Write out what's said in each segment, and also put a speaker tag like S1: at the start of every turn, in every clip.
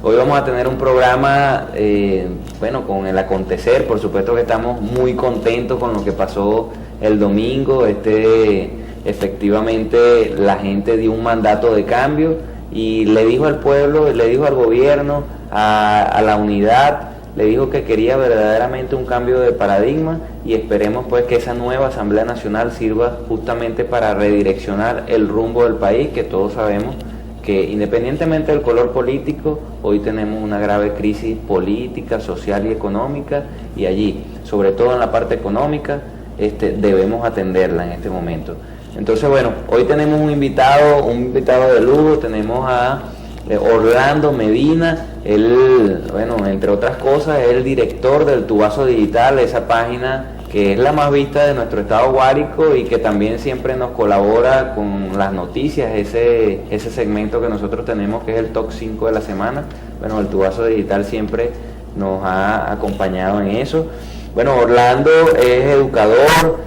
S1: Hoy vamos a tener un programa, bueno, con el acontecer. Por supuesto que estamos muy contentos con lo que pasó el domingo. Efectivamente, la gente dio un mandato de cambio y le dijo al pueblo, le dijo al gobierno, a la unidad, le dijo que quería verdaderamente un cambio de paradigma, y esperemos pues que esa nueva Asamblea Nacional sirva justamente para redireccionar el rumbo del país, que todos sabemos que independientemente del color político, hoy tenemos una grave crisis política, social y económica, y allí, sobre todo en la parte económica, debemos atenderla en este momento. Entonces, bueno, hoy tenemos un invitado de lujo. Tenemos a Orlando Medina. Él, bueno, entre otras cosas, es el director del Tubazo Digital, esa página que es la más vista de nuestro estado Guárico y que también siempre nos colabora con las noticias, ese segmento que nosotros tenemos que es el Top 5 de la semana. Bueno, el Tubazo Digital siempre nos ha acompañado en eso. Bueno, Orlando es educador,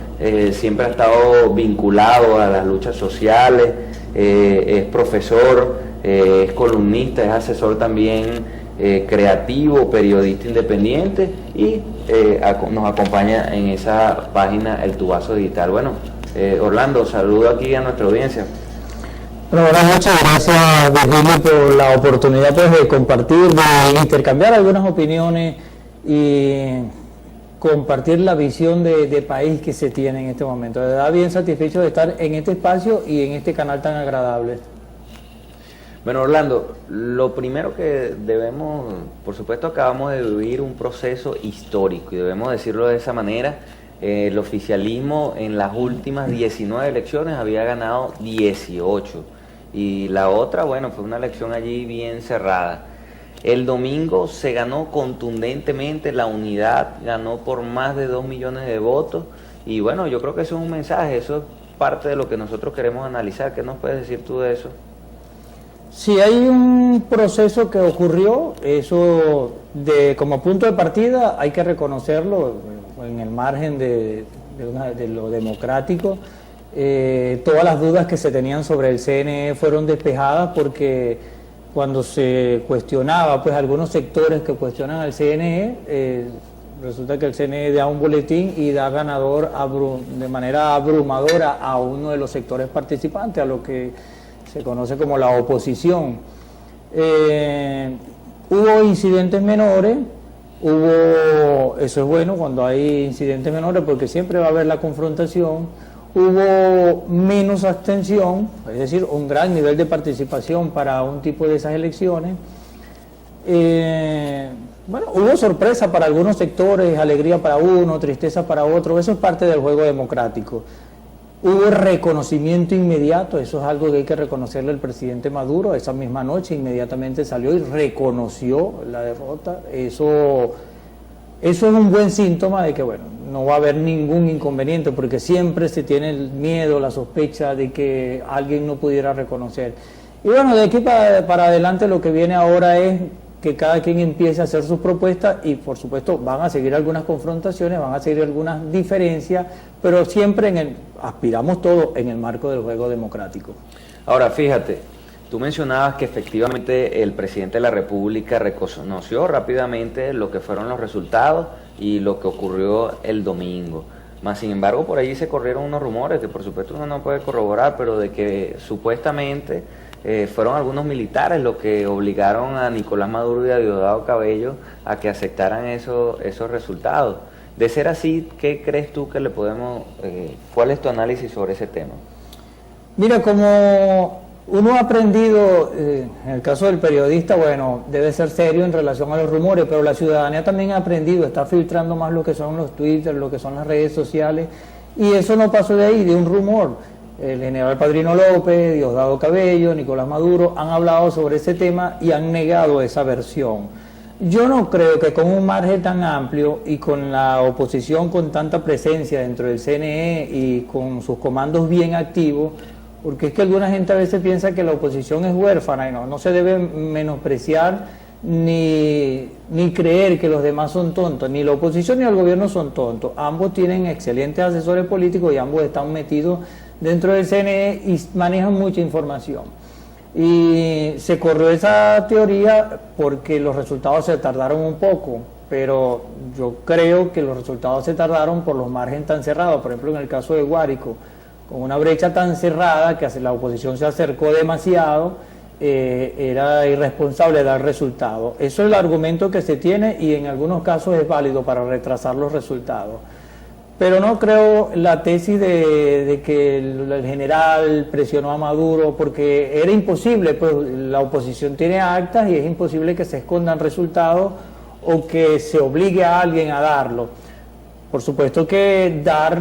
S1: siempre ha estado vinculado a las luchas sociales, es profesor, es columnista, es asesor también creativo, periodista independiente, y nos acompaña en esa página El Tubazo Digital. Bueno, Orlando, saludo aquí a nuestra audiencia.
S2: Bueno, muchas gracias, Virgilio, por la oportunidad pues, de compartir, de intercambiar algunas opiniones y compartir la visión de país que se tiene en este momento. De verdad, bien satisfecho de estar en este espacio y en este canal tan agradable.
S1: Bueno, Orlando, lo primero que debemos, por supuesto, acabamos de vivir un proceso histórico y debemos decirlo de esa manera. El oficialismo en las últimas 19 elecciones había ganado 18 y la otra, bueno, fue una elección allí bien cerrada. El domingo se ganó contundentemente, la unidad ganó por más de 2 millones de votos y bueno, yo creo que eso es un mensaje, eso es parte de lo que nosotros queremos analizar. ¿Qué nos puedes decir tú de eso?
S2: Sí, hay un proceso que ocurrió, eso como punto de partida hay que reconocerlo en el margen de lo democrático. Todas las dudas que se tenían sobre el CNE fueron despejadas porque cuando se cuestionaba, pues algunos sectores que cuestionan al CNE, resulta que el CNE da un boletín y da ganador de manera abrumadora a uno de los sectores participantes, a lo que se conoce como la oposición. Hubo incidentes menores, eso es bueno cuando hay incidentes menores porque siempre va a haber la confrontación. Hubo menos abstención, es decir, un gran nivel de participación para un tipo de esas elecciones. Bueno, hubo sorpresa para algunos sectores, alegría para uno, tristeza para otro, eso es parte del juego democrático. Hubo reconocimiento inmediato, eso es algo que hay que reconocerle al presidente Maduro. Esa misma noche inmediatamente salió y reconoció la derrota. Eso es un buen síntoma de que, bueno, no va a haber ningún inconveniente, porque siempre se tiene el miedo, la sospecha de que alguien no pudiera reconocer. Y bueno, de aquí para adelante lo que viene ahora es que cada quien empiece a hacer sus propuestas y por supuesto van a seguir algunas confrontaciones, van a seguir algunas diferencias, pero siempre aspiramos todos en el marco del juego democrático.
S1: Ahora, fíjate, tú mencionabas que efectivamente el presidente de la República reconoció rápidamente lo que fueron los resultados y lo que ocurrió el domingo. Más sin embargo, por allí se corrieron unos rumores que por supuesto uno no puede corroborar, pero de que supuestamente fueron algunos militares los que obligaron a Nicolás Maduro y a Diosdado Cabello a que aceptaran esos resultados. De ser así, ¿qué crees tú que le podemos, cuál es tu análisis sobre ese tema?
S2: Mira, como uno ha aprendido, en el caso del periodista, bueno, debe ser serio en relación a los rumores, pero la ciudadanía también ha aprendido, está filtrando más lo que son los Twitter, lo que son las redes sociales, y eso no pasó de ahí, de un rumor. El general Padrino López, Diosdado Cabello, Nicolás Maduro han hablado sobre ese tema y han negado esa versión. Yo no creo que con un margen tan amplio y con la oposición con tanta presencia dentro del CNE y con sus comandos bien activos, porque es que alguna gente a veces piensa que la oposición es huérfana y no se debe menospreciar ni creer que los demás son tontos, ni la oposición ni el gobierno son tontos. Ambos tienen excelentes asesores políticos y ambos están metidos dentro del CNE y manejan mucha información. Y se corrió esa teoría porque los resultados se tardaron un poco, pero yo creo que los resultados se tardaron por los márgenes tan cerrados. Por ejemplo, en el caso de Guárico, con una brecha tan cerrada que la oposición se acercó demasiado, era irresponsable dar resultados. Eso es el argumento que se tiene y en algunos casos es válido para retrasar los resultados. Pero no creo la tesis de que el general presionó a Maduro, porque era imposible, pues la oposición tiene actas y es imposible que se escondan resultados o que se obligue a alguien a darlo. Por supuesto que dar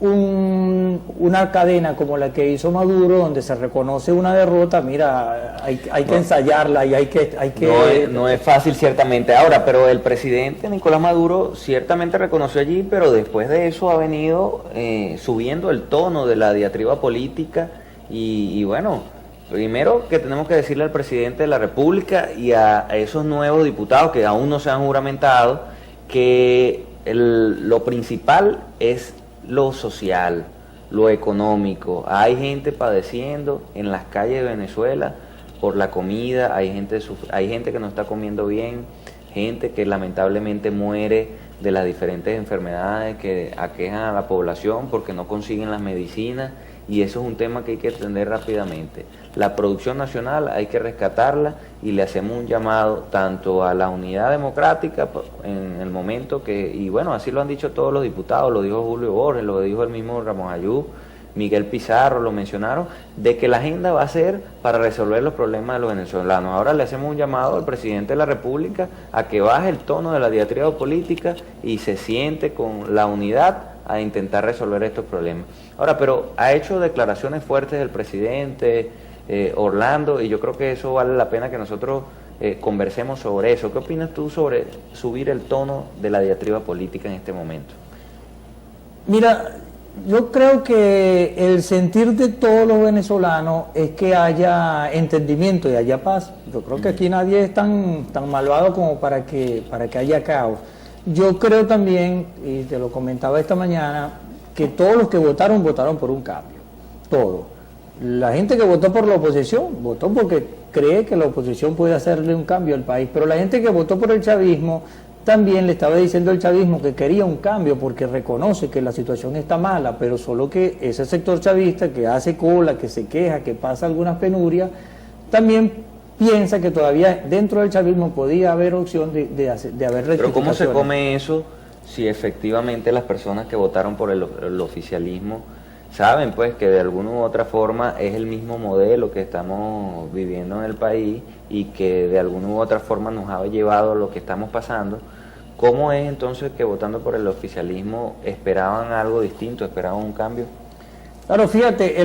S2: una cadena como la que hizo Maduro, donde se reconoce una derrota, mira, hay que ensayarla y hay que
S1: no es fácil ciertamente ahora, pero el presidente Nicolás Maduro ciertamente reconoció allí, pero después de eso ha venido subiendo el tono de la diatriba política y bueno, primero que tenemos que decirle al presidente de la República y a esos nuevos diputados que aún no se han juramentado que lo principal es lo social, lo económico. Hay gente padeciendo en las calles de Venezuela por la comida, hay gente que no está comiendo bien, gente que lamentablemente muere de las diferentes enfermedades que aquejan a la población porque no consiguen las medicinas, y eso es un tema que hay que atender rápidamente. La producción nacional hay que rescatarla y le hacemos un llamado tanto a la unidad democrática en el momento que, y bueno, así lo han dicho todos los diputados, lo dijo Julio Borges, lo dijo el mismo Ramón Ayú, Miguel Pizarro, lo mencionaron, de que la agenda va a ser para resolver los problemas de los venezolanos. Ahora le hacemos un llamado al presidente de la República a que baje el tono de la diatriba política y se siente con la unidad a intentar resolver estos problemas. Ahora, pero ha hecho declaraciones fuertes el presidente Orlando, y yo creo que eso vale la pena que nosotros conversemos sobre eso. ¿Qué opinas tú sobre subir el tono de la diatriba política en este momento?
S2: Mira, yo creo que el sentir de todos los venezolanos es que haya entendimiento y haya paz. Yo creo que aquí nadie es tan malvado como para que haya caos. Yo creo también, y te lo comentaba esta mañana, que todos los que votaron por un cambio. Todos. La gente que votó por la oposición, votó porque cree que la oposición puede hacerle un cambio al país. Pero la gente que votó por el chavismo también le estaba diciendo al chavismo que quería un cambio porque reconoce que la situación está mala, pero solo que ese sector chavista que hace cola, que se queja, que pasa algunas penurias, también piensa que todavía dentro del chavismo podía haber opción de haber rectificaciones.
S1: Pero ¿cómo se come eso si efectivamente las personas que votaron por el oficialismo saben pues que de alguna u otra forma es el mismo modelo que estamos viviendo en el país y que de alguna u otra forma nos ha llevado a lo que estamos pasando? ¿Cómo es entonces que votando por el oficialismo esperaban algo distinto, esperaban un cambio?
S2: Claro, fíjate,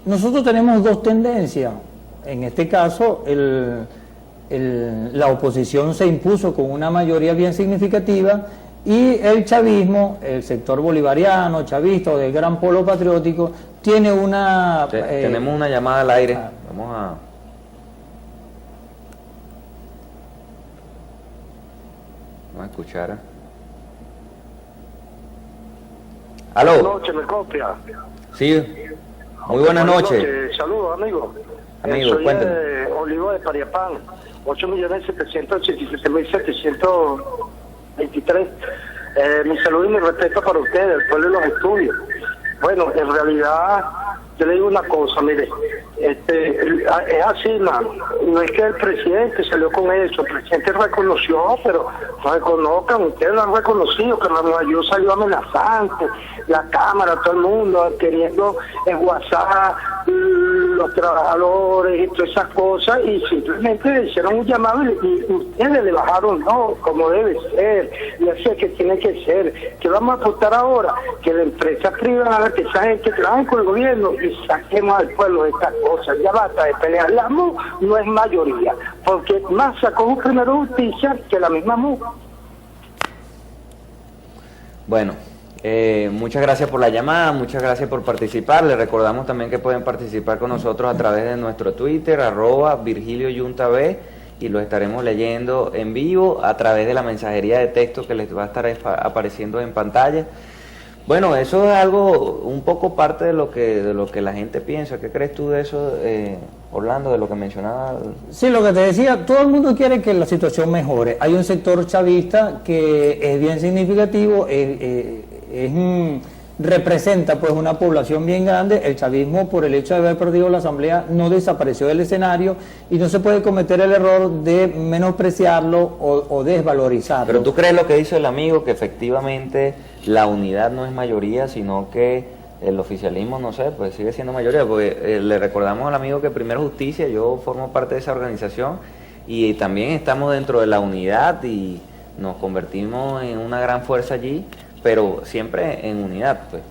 S2: nosotros tenemos dos tendencias. En este caso, la oposición se impuso con una mayoría bien significativa y el chavismo, el sector bolivariano, chavista o del gran polo patriótico, tiene una...
S1: Tenemos una llamada al aire, vamos a escuchar. ¿Aló?
S3: Buenas noches, ¿me copia?
S1: Sí, muy buenas noches.
S3: Saludos, amigo.
S1: Amigo,
S3: soy
S1: cuéntame.
S3: Olivo de Pariapán, 8.787.723. Mi saludo y mi respeto para ustedes, el pueblo y los estudios. Bueno, en realidad, yo le digo una cosa, mire, es así, no es que el presidente salió con eso, el presidente reconoció, pero reconozcan, ustedes lo han reconocido, que Ramón Ayú salió amenazante, la Cámara, todo el mundo, queriendo en WhatsApp, los trabajadores y todas esas cosas, y simplemente le hicieron un llamado y ustedes le bajaron, no, como debe ser, y así es que tiene que ser. ¿Qué vamos a apostar ahora? Que la empresa privada, que esa gente trabaje con el gobierno y saquemos al pueblo de estas cosas. Ya basta de pelear. La MU no es mayoría, porque más sacó primero justicia que la misma MU.
S1: Bueno, muchas gracias por la llamada, muchas gracias por participar. Les recordamos también que pueden participar con nosotros a través de nuestro Twitter, @VirgilioYuntaB, y lo estaremos leyendo en vivo a través de la mensajería de texto que les va a estar apareciendo en pantalla. Bueno, eso es algo, un poco parte de lo que la gente piensa. ¿Qué crees tú de eso, Orlando, de lo que mencionaba?
S2: Sí, lo que te decía, todo el mundo quiere que la situación mejore. Hay un sector chavista que es bien significativo, representa pues una población bien grande. El chavismo, por el hecho de haber perdido la asamblea, no desapareció del escenario y no se puede cometer el error de menospreciarlo o desvalorizarlo.
S1: Pero tú crees lo que dice el amigo, que efectivamente la unidad no es mayoría, sino que el oficialismo, no sé, pues sigue siendo mayoría, porque le recordamos al amigo que Primero Justicia, yo formo parte de esa organización y también estamos dentro de la unidad y nos convertimos en una gran fuerza allí, pero siempre en unidad, pues.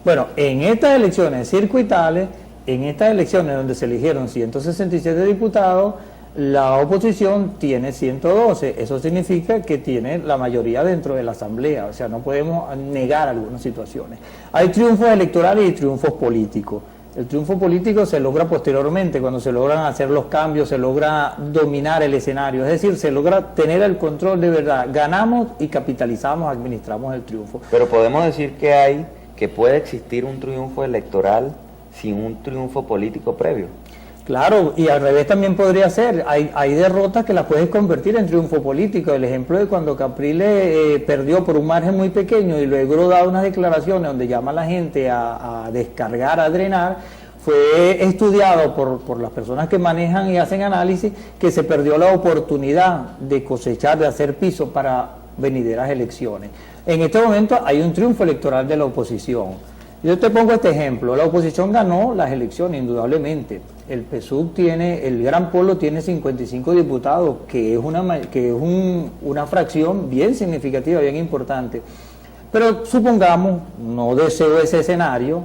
S2: Bueno, en estas elecciones circuitales, en estas elecciones donde se eligieron 167 diputados, la oposición tiene 112. Eso significa que tiene la mayoría dentro de la asamblea, o sea, no podemos negar algunas situaciones. Hay triunfos electorales y triunfos políticos. El triunfo político se logra posteriormente, cuando se logran hacer los cambios, se logra dominar el escenario, es decir, se logra tener el control de verdad. Ganamos y capitalizamos, administramos el triunfo.
S1: Pero podemos decir que puede existir un triunfo electoral sin un triunfo político previo.
S2: Claro, y al revés también podría ser. Hay derrotas que las puedes convertir en triunfo político. El ejemplo de cuando Capriles perdió por un margen muy pequeño y luego da unas declaraciones donde llama a la gente a descargar, a drenar, fue estudiado por las personas que manejan y hacen análisis, que se perdió la oportunidad de cosechar, de hacer piso para venideras elecciones. En este momento hay un triunfo electoral de la oposición. Yo te pongo este ejemplo, la oposición ganó las elecciones indudablemente, el PSUV tiene, el Gran Polo tiene 55 diputados, que es una fracción bien significativa, bien importante, pero supongamos, no deseo ese escenario,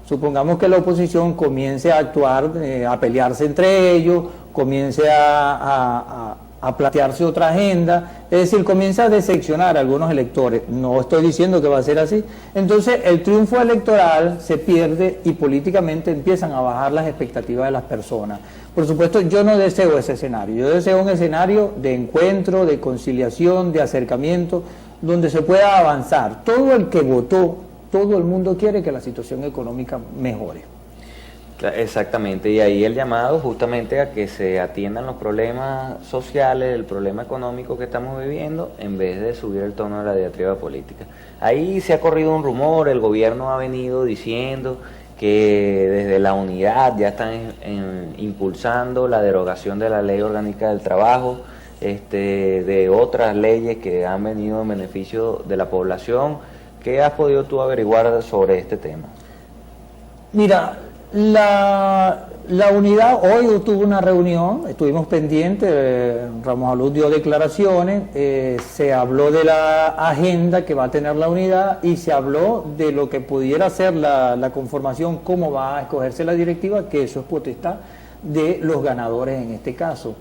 S2: supongamos que la oposición comience a actuar, a pelearse entre ellos, comience a plantearse otra agenda, es decir, comienza a decepcionar a algunos electores. No estoy diciendo que va a ser así. Entonces el triunfo electoral se pierde y políticamente empiezan a bajar las expectativas de las personas. Por supuesto, yo no deseo ese escenario, yo deseo un escenario de encuentro, de conciliación, de acercamiento, donde se pueda avanzar. Todo el que votó, todo el mundo quiere que la situación económica mejore.
S1: Exactamente, y ahí el llamado justamente a que se atiendan los problemas sociales, el problema económico que estamos viviendo, en vez de subir el tono de la diatriba política. Ahí se ha corrido un rumor, el gobierno ha venido diciendo que desde la unidad ya están impulsando la derogación de la Ley Orgánica del Trabajo, de otras leyes que han venido en beneficio de la población. ¿Qué has podido tú averiguar sobre este tema?
S2: Mira, la unidad hoy tuvo una reunión, estuvimos pendientes, Ramos Alud dio declaraciones, se habló de la agenda que va a tener la unidad y se habló de lo que pudiera ser la conformación, cómo va a escogerse la directiva, que eso es potestad de los ganadores en este caso.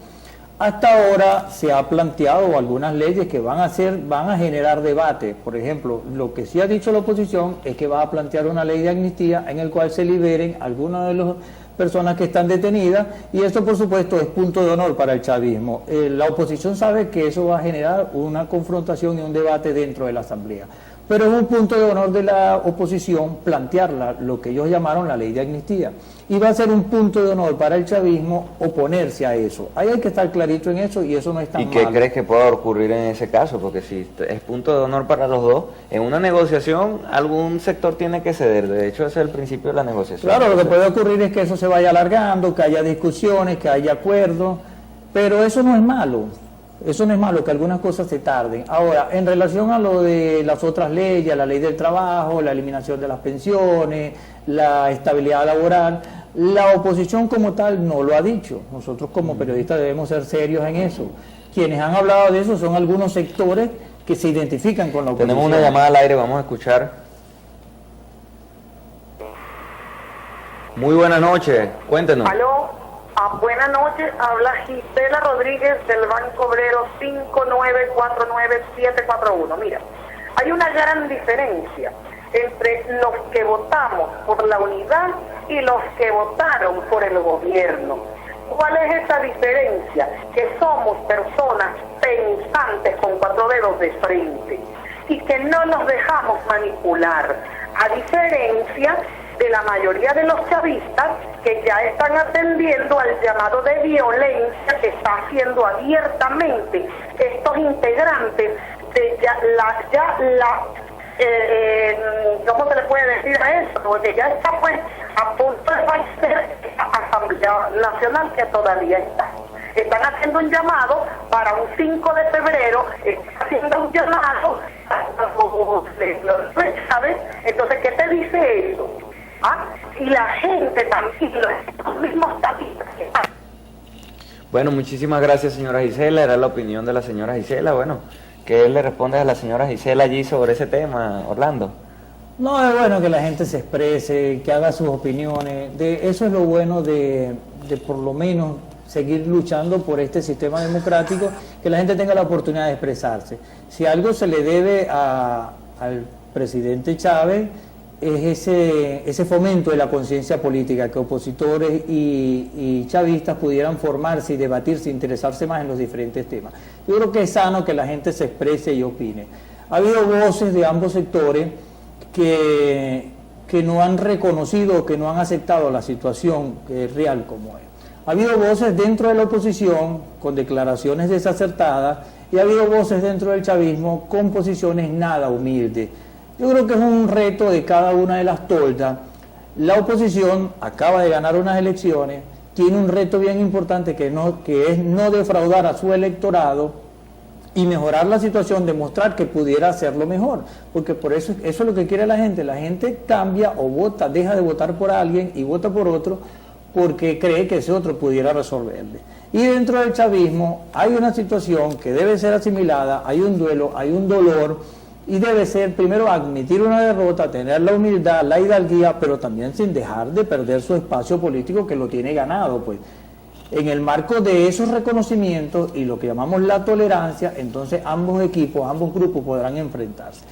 S2: Hasta ahora se ha planteado algunas leyes que van a generar debate. Por ejemplo, lo que sí ha dicho la oposición es que va a plantear una ley de amnistía en el cual se liberen algunas de las personas que están detenidas, y esto por supuesto es punto de honor para el chavismo. La oposición sabe que eso va a generar una confrontación y un debate dentro de la asamblea, pero es un punto de honor de la oposición plantearla, lo que ellos llamaron la ley de amnistía, y va a ser un punto de honor para el chavismo oponerse a eso. Ahí hay que estar clarito en eso, y eso no es tan malo.
S1: ¿Y qué crees que pueda ocurrir en ese caso? Porque si es punto de honor para los dos, en una negociación algún sector tiene que ceder. De hecho, ese es el principio de la negociación.
S2: Claro, lo que puede ocurrir es que eso se vaya alargando, que haya discusiones, que haya acuerdos, pero eso no es malo. Eso no es malo, que algunas cosas se tarden. Ahora, en relación a lo de las otras leyes, la ley del trabajo, la eliminación de las pensiones, la estabilidad laboral, la oposición como tal no lo ha dicho. Nosotros como periodistas debemos ser serios en eso. Quienes han hablado de eso son algunos sectores que se identifican con la oposición.
S1: Tenemos una llamada al aire, vamos a escuchar. Muy buenas noches, cuéntenos.
S4: Aló. Buenas noches, habla Gisela Rodríguez del Banco Obrero 5949741. Mira, hay una gran diferencia entre los que votamos por la unidad y los que votaron por el gobierno. ¿Cuál es esa diferencia? Que somos personas pensantes con 4 dedos de frente y que no nos dejamos manipular. a diferencia de la mayoría de los chavistas que ya están atendiendo al llamado de violencia que está haciendo abiertamente estos integrantes de ¿cómo se le puede decir a eso? Porque ya está pues a punto de fallecer esta Asamblea Nacional que todavía está. Están haciendo un llamado para un 5 de febrero, están haciendo un llamado ¿sabes? Entonces, ¿qué te dice eso? ¿Ah? Y la gente también, los mismos tapitas que están.
S1: Bueno, muchísimas gracias, señora Gisela. Era la opinión de la señora Gisela. Bueno, ¿qué le responde a la señora Gisela allí sobre ese tema, Orlando?
S2: No, es bueno que la gente se exprese, que haga sus opiniones. Eso es lo bueno de por lo menos seguir luchando por este sistema democrático, que la gente tenga la oportunidad de expresarse. Si algo se le debe al presidente Chávez, es ese fomento de la conciencia política, que opositores y chavistas pudieran formarse y debatirse, interesarse más en los diferentes temas. Yo creo que es sano que la gente se exprese y opine. Ha habido voces de ambos sectores que no han reconocido, que no han aceptado la situación que es real como es. Ha habido voces dentro de la oposición con declaraciones desacertadas y ha habido voces dentro del chavismo con posiciones nada humildes. Yo creo que es un reto de cada una de las toldas. La oposición acaba de ganar unas elecciones, tiene un reto bien importante que es no defraudar a su electorado y mejorar la situación, demostrar que pudiera hacerlo mejor, porque por eso es lo que quiere la gente cambia o vota, deja de votar por alguien y vota por otro, porque cree que ese otro pudiera resolverle. Y dentro del chavismo hay una situación que debe ser asimilada, hay un duelo, hay un dolor, y debe ser primero admitir una derrota, tener la humildad, la hidalguía, pero también sin dejar de perder su espacio político que lo tiene ganado, pues. En el marco de esos reconocimientos y lo que llamamos la tolerancia, entonces ambos equipos, ambos grupos podrán enfrentarse.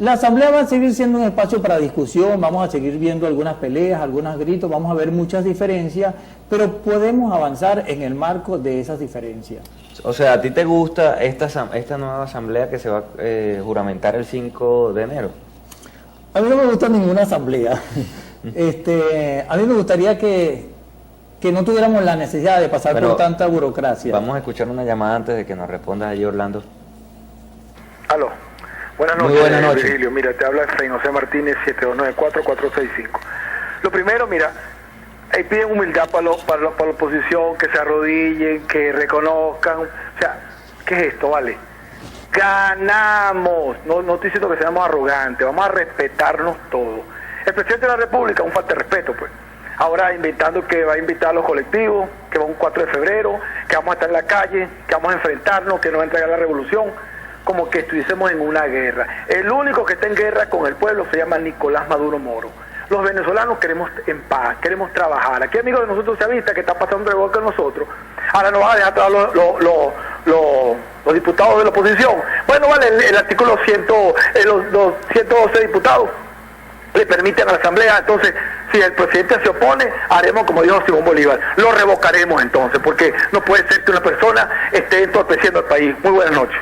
S2: La asamblea va a seguir siendo un espacio para discusión, vamos a seguir viendo algunas peleas, algunos gritos, vamos a ver muchas diferencias, pero podemos avanzar en el marco de esas diferencias.
S1: O sea, ¿a ti te gusta esta nueva asamblea que se va a juramentar el 5 de enero?
S2: A mí no me gusta ninguna asamblea. A mí me gustaría que no tuviéramos la necesidad de pasar por tanta burocracia.
S1: Vamos a escuchar una llamada antes de que nos respondas allí, Orlando.
S5: Aló. Buenas noches,
S1: Muy buenas noches.
S5: Virgilio. Mira, te habla Efraín José Martínez, 7294-465. Lo primero, mira, piden humildad para la oposición, que se arrodillen, que reconozcan. O sea, ¿qué es esto, vale? Ganamos. No estoy diciendo que seamos arrogantes, vamos a respetarnos todos. El presidente de la República, un falta de respeto, pues. Ahora inventando que va a invitar a los colectivos, que va un 4 de febrero, que vamos a estar en la calle, que vamos a enfrentarnos, que nos va a entregar la revolución, como que estuviésemos en una guerra. El único que está en guerra con el pueblo se llama Nicolás Maduro Moro. Los venezolanos queremos en paz, queremos trabajar. Aquí amigos de nosotros chavistas que está pasando de boca con nosotros, ahora nos van a dejar trabajar los diputados de la oposición. Bueno, vale, el artículo 100, los 112 diputados le permiten a la asamblea, entonces si el presidente se opone, haremos como dijo Simón Bolívar, lo revocaremos entonces, porque no puede ser que una persona esté entorpeciendo al país. Muy buenas noches.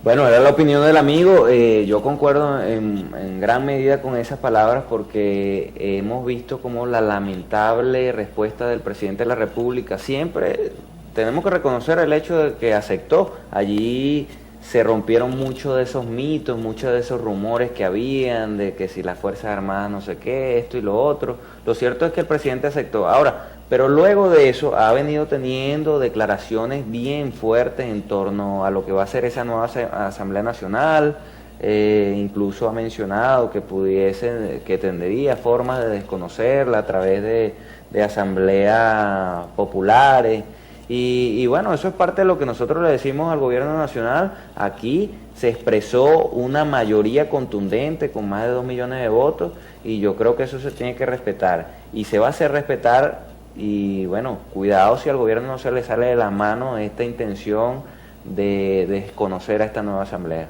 S1: Bueno, era la opinión del amigo. Yo concuerdo en gran medida con esas palabras, porque hemos visto como la lamentable respuesta del presidente de la República. Siempre tenemos que reconocer el hecho de que aceptó. Allí se rompieron muchos de esos mitos, muchos de esos rumores que habían, de que si las Fuerzas Armadas no sé qué, esto y lo otro. Lo cierto es que el presidente aceptó. Ahora, pero luego de eso ha venido teniendo declaraciones bien fuertes en torno a lo que va a ser esa nueva Asamblea Nacional. Incluso ha mencionado que que tendría formas de desconocerla a través de asambleas populares. Y bueno, eso es parte de lo que nosotros le decimos al gobierno nacional. Aquí se expresó una mayoría contundente con más de 2 millones de votos, y yo creo que eso se tiene que respetar y se va a hacer respetar. Y bueno, cuidado si al gobierno no se le sale de las manos esta intención de desconocer a esta nueva asamblea.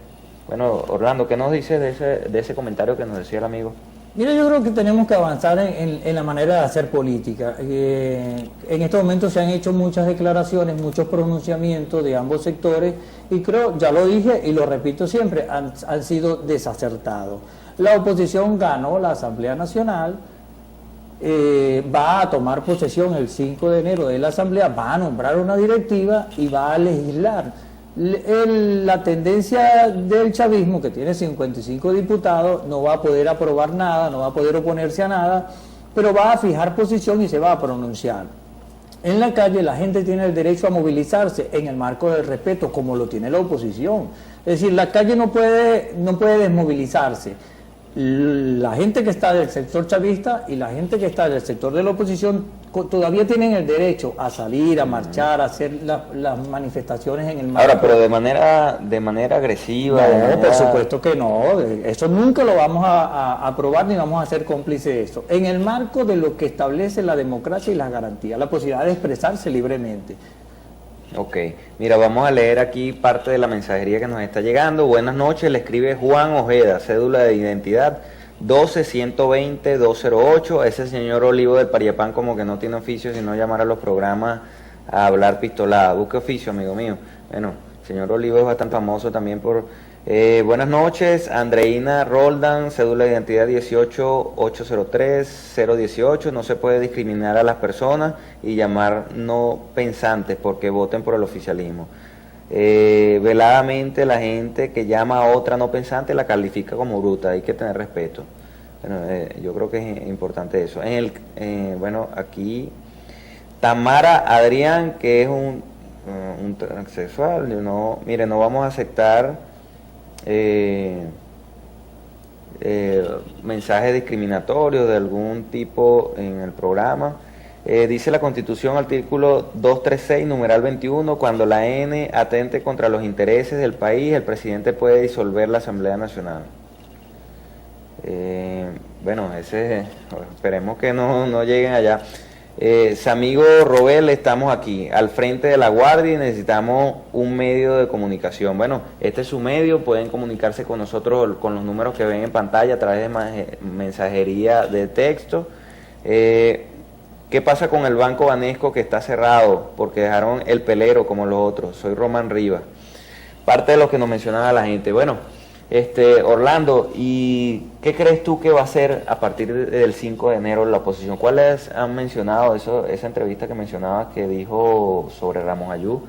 S1: Bueno, Orlando, ¿qué nos dices de ese comentario que nos decía el amigo?
S2: Mira, yo creo que tenemos que avanzar en la manera de hacer política. En estos momentos se han hecho muchas declaraciones, muchos pronunciamientos de ambos sectores y creo, ya lo dije y lo repito siempre, han sido desacertados. La oposición ganó la Asamblea Nacional, va a tomar posesión el 5 de enero de la Asamblea, va a nombrar una directiva y va a legislar. La tendencia del chavismo, que tiene 55 diputados, no va a poder aprobar nada, no va a poder oponerse a nada, pero va a fijar posición y se va a pronunciar. En la calle la gente tiene el derecho a movilizarse en el marco del respeto, como lo tiene la oposición. Es decir, la calle no puede desmovilizarse. La gente que está del sector chavista y la gente que está del sector de la oposición todavía tienen el derecho a salir, a marchar, a hacer las manifestaciones en el marco.
S1: Ahora, pero de manera agresiva.
S2: No, por supuesto que no. Eso nunca lo vamos a aprobar ni vamos a ser cómplices de eso. En el marco de lo que establece la democracia y las garantías, la posibilidad de expresarse libremente.
S1: Ok, mira, vamos a leer aquí parte de la mensajería que nos está llegando. Buenas noches, le escribe Juan Ojeda, cédula de identidad 12-120-208. Ese señor Olivo del Pariapán como que no tiene oficio sino llamar a los programas a hablar pistolada. Busque oficio, amigo mío. Bueno, el señor Olivo es bastante famoso también por... buenas noches, Andreina Roldan, cédula de identidad 18-803-018. No se puede discriminar a las personas y llamar no pensantes porque voten por el oficialismo. Veladamente la gente que llama a otra no pensante la califica como bruta, hay que tener respeto. Bueno, yo creo que es importante eso. Bueno, aquí Tamara Adrián, que es un transexual, mire, no vamos a aceptar mensajes discriminatorios de algún tipo en el programa. Dice la Constitución, artículo 236, numeral 21, cuando la N atente contra los intereses del país, el presidente puede disolver la Asamblea Nacional. Bueno, esperemos que no lleguen allá. Amigo Robel, estamos aquí, al frente de la guardia y necesitamos un medio de comunicación. Bueno, este es su medio, pueden comunicarse con nosotros con los números que ven en pantalla a través de mensajería de texto. ¿Qué pasa con el Banco Banesco que está cerrado porque dejaron el pelero como los otros? Soy Román Rivas. Parte de lo que nos mencionaba la gente. Bueno, Orlando, ¿y qué crees tú que va a hacer a partir del 5 de enero la oposición? ¿Cuáles han mencionado esa entrevista que mencionabas que dijo sobre Ramos Ayú?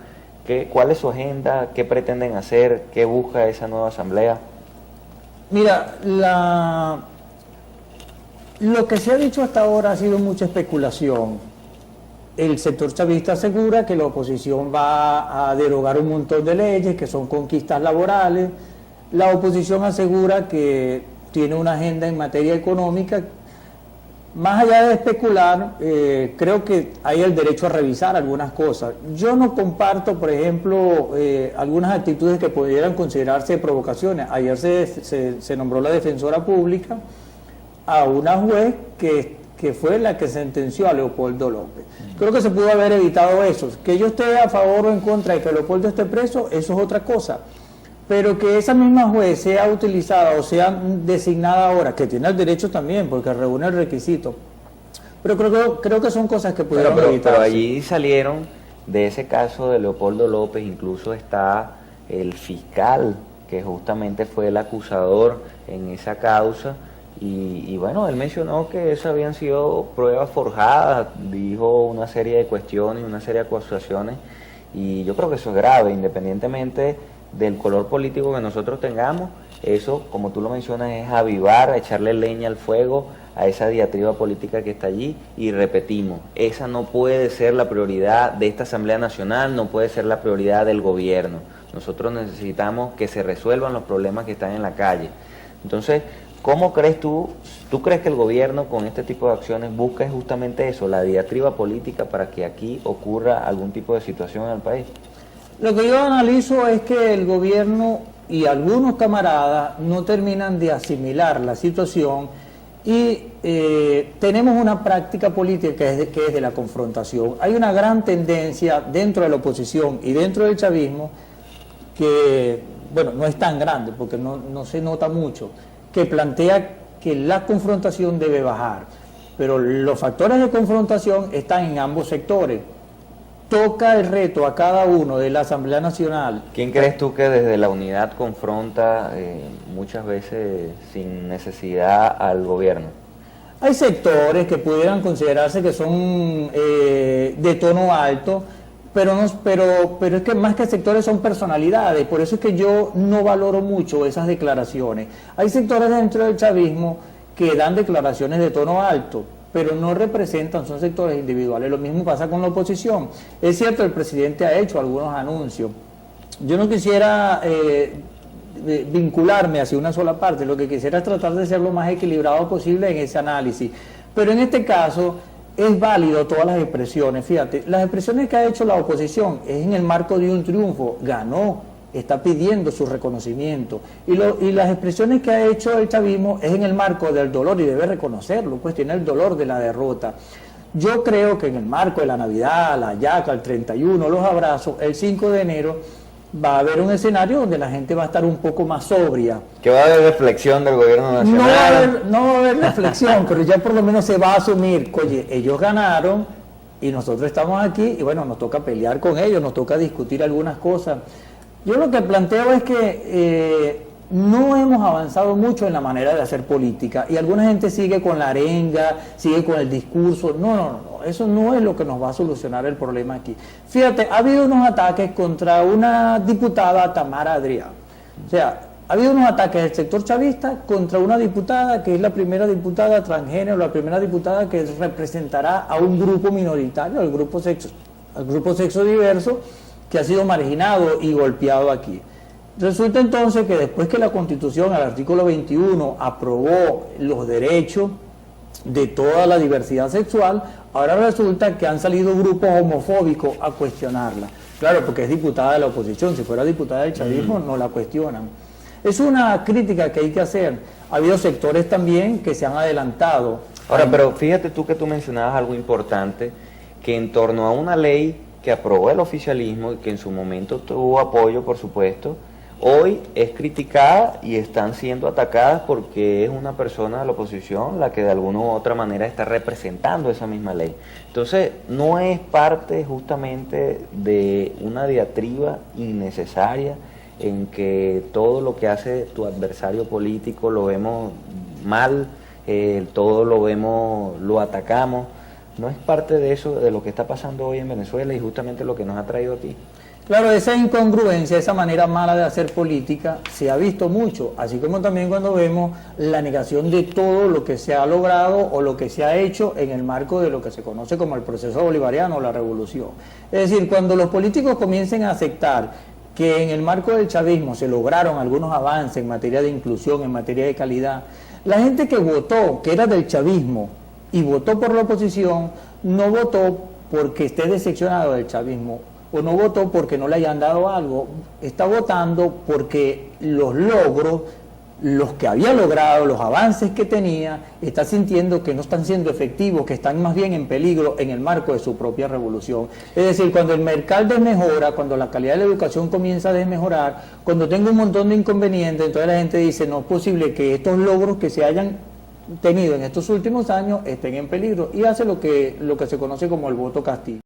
S1: ¿Cuál es su agenda? ¿Qué pretenden hacer? ¿Qué busca esa nueva asamblea?
S2: Mira, lo que se ha dicho hasta ahora ha sido mucha especulación. El sector chavista asegura que la oposición va a derogar un montón de leyes que son conquistas laborales. La oposición asegura que tiene una agenda en materia económica. Más allá de especular, creo que hay el derecho a revisar algunas cosas. Yo no comparto, por ejemplo, algunas actitudes que pudieran considerarse provocaciones. Ayer se nombró la defensora pública a una juez que fue la que sentenció a Leopoldo López. Creo que se pudo haber evitado eso. Que yo esté a favor o en contra de que Leopoldo esté preso, eso es otra cosa. Pero que esa misma juez sea utilizada o sea designada ahora, que tiene el derecho también, porque reúne el requisito. Pero creo que son cosas que pudieron evitarse.
S1: Pero allí salieron de ese caso de Leopoldo López, incluso está el fiscal, que justamente fue el acusador en esa causa. Y bueno, él mencionó que esas habían sido pruebas forjadas, dijo una serie de cuestiones, una serie de acusaciones, y yo creo que eso es grave, independientemente del color político que nosotros tengamos. Eso, como tú lo mencionas, es avivar, echarle leña al fuego a esa diatriba política que está allí, y repetimos, esa no puede ser la prioridad de esta Asamblea Nacional, no puede ser la prioridad del gobierno. Nosotros necesitamos que se resuelvan los problemas que están en la calle. Entonces, ¿cómo crees tú crees que el gobierno con este tipo de acciones busca justamente eso, la diatriba política, para que aquí ocurra algún tipo de situación en el país?
S2: Lo que yo analizo es que el gobierno y algunos camaradas no terminan de asimilar la situación y tenemos una práctica política que es de la confrontación. Hay una gran tendencia dentro de la oposición y dentro del chavismo que, bueno, no es tan grande porque no se nota mucho, que plantea que la confrontación debe bajar, pero los factores de confrontación están en ambos sectores. Toca el reto a cada uno de la Asamblea Nacional.
S1: ¿Quién crees tú que desde la unidad confronta muchas veces sin necesidad al gobierno?
S2: Hay sectores que pudieran considerarse que son de tono alto, pero es que más que sectores son personalidades, por eso es que yo no valoro mucho esas declaraciones. Hay sectores dentro del chavismo que dan declaraciones de tono alto, pero no representan, son sectores individuales. Lo mismo pasa con la oposición. Es cierto, el presidente ha hecho algunos anuncios. Yo no quisiera vincularme hacia una sola parte, lo que quisiera es tratar de ser lo más equilibrado posible en ese análisis. Pero en este caso es válido todas las expresiones. Fíjate, las expresiones que ha hecho la oposición es en el marco de un triunfo, ganó, está pidiendo su reconocimiento, y las expresiones que ha hecho el chavismo es en el marco del dolor, y debe reconocerlo, pues tiene el dolor de la derrota. Yo creo que en el marco de la Navidad, la yaca, el 31, los abrazos, el 5 de enero va a haber un escenario donde la gente va a estar un poco más sobria.
S1: Que va a haber reflexión del gobierno nacional.
S2: No va a haber reflexión, pero ya por lo menos se va a asumir, oye, ellos ganaron y nosotros estamos aquí, y bueno, nos toca pelear con ellos, nos toca discutir algunas cosas. Yo lo que planteo es que no hemos avanzado mucho en la manera de hacer política, y alguna gente sigue con la arenga, sigue con el discurso. No, eso no es lo que nos va a solucionar el problema aquí. Fíjate, ha habido unos ataques contra una diputada, Tamara Adrián. O sea, ha habido unos ataques del sector chavista contra una diputada que es la primera diputada transgénero, la primera diputada que representará a un grupo minoritario, al grupo sexo diverso, que ha sido marginado y golpeado aquí. Resulta entonces que después que la Constitución, al artículo 21, aprobó los derechos de toda la diversidad sexual, ahora resulta que han salido grupos homofóbicos a cuestionarla. Claro, porque es diputada de la oposición, si fuera diputada del chavismo no la cuestionan. Es una crítica que hay que hacer. Ha habido sectores también que se han adelantado.
S1: Ahora, pero fíjate tú que tú mencionabas algo importante, que en torno a una ley que aprobó el oficialismo y que en su momento tuvo apoyo, por supuesto, hoy es criticada y están siendo atacadas porque es una persona de la oposición la que de alguna u otra manera está representando esa misma ley. Entonces, no es parte justamente de una diatriba innecesaria en que todo lo que hace tu adversario político lo vemos mal, todo lo atacamos. ¿No es parte de eso, de lo que está pasando hoy en Venezuela y justamente lo que nos ha traído aquí?
S2: Claro, esa incongruencia, esa manera mala de hacer política se ha visto mucho, así como también cuando vemos la negación de todo lo que se ha logrado o lo que se ha hecho en el marco de lo que se conoce como el proceso bolivariano o la revolución. Es decir, cuando los políticos comiencen a aceptar que en el marco del chavismo se lograron algunos avances en materia de inclusión, en materia de calidad, la gente que votó, que era del chavismo, y votó por la oposición, no votó porque esté decepcionado del chavismo, o no votó porque no le hayan dado algo, está votando porque los logros, los que había logrado, los avances que tenía, está sintiendo que no están siendo efectivos, que están más bien en peligro en el marco de su propia revolución. Es decir, cuando el mercado desmejora, cuando la calidad de la educación comienza a desmejorar, cuando tengo un montón de inconvenientes, entonces la gente dice, no es posible que estos logros que se hayan tenido en estos últimos años estén en peligro, y hace lo que se conoce como el voto castigo.